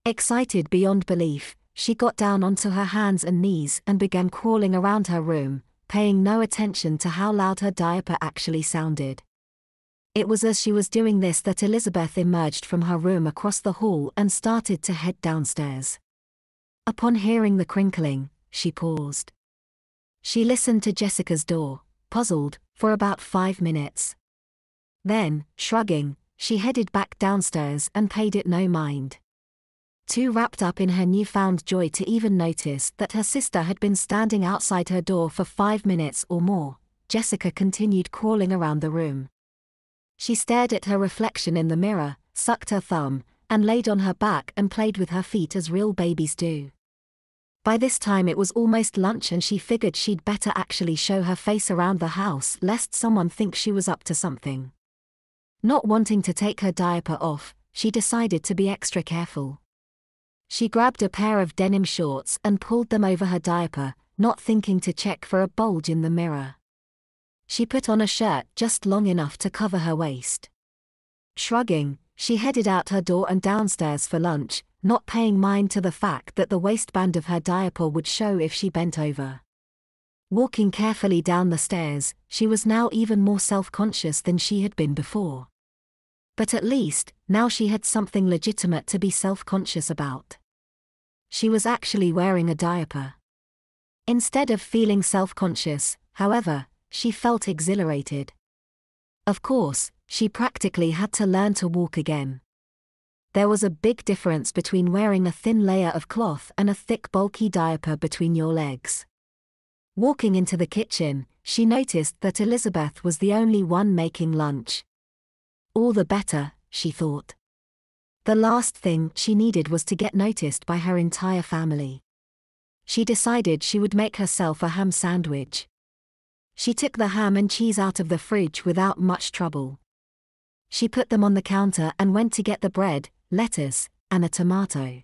Excited beyond belief, she got down onto her hands and knees and began crawling around her room, paying no attention to how loud her diaper actually sounded. It was as she was doing this that Elizabeth emerged from her room across the hall and started to head downstairs. Upon hearing the crinkling, she paused. She listened to Jessica's door, puzzled, for about 5 minutes. Then, shrugging, she headed back downstairs and paid it no mind. Too wrapped up in her newfound joy to even notice that her sister had been standing outside her door for 5 minutes or more, Jessica continued crawling around the room. She stared at her reflection in the mirror, sucked her thumb, and laid on her back and played with her feet as real babies do. By this time it was almost lunch and she figured she'd better actually show her face around the house lest someone think she was up to something. Not wanting to take her diaper off, she decided to be extra careful. She grabbed a pair of denim shorts and pulled them over her diaper, not thinking to check for a bulge in the mirror. She put on a shirt just long enough to cover her waist. Shrugging, she headed out her door and downstairs for lunch, not paying mind to the fact that the waistband of her diaper would show if she bent over. Walking carefully down the stairs, she was now even more self-conscious than she had been before. But at least, now she had something legitimate to be self-conscious about. She was actually wearing a diaper. Instead of feeling self-conscious, however, she felt exhilarated. Of course, she practically had to learn to walk again. There was a big difference between wearing a thin layer of cloth and a thick bulky diaper between your legs. Walking into the kitchen, she noticed that Elizabeth was the only one making lunch. All the better, she thought. The last thing she needed was to get noticed by her entire family. She decided she would make herself a ham sandwich. She took the ham and cheese out of the fridge without much trouble. She put them on the counter and went to get the bread, lettuce, and a tomato.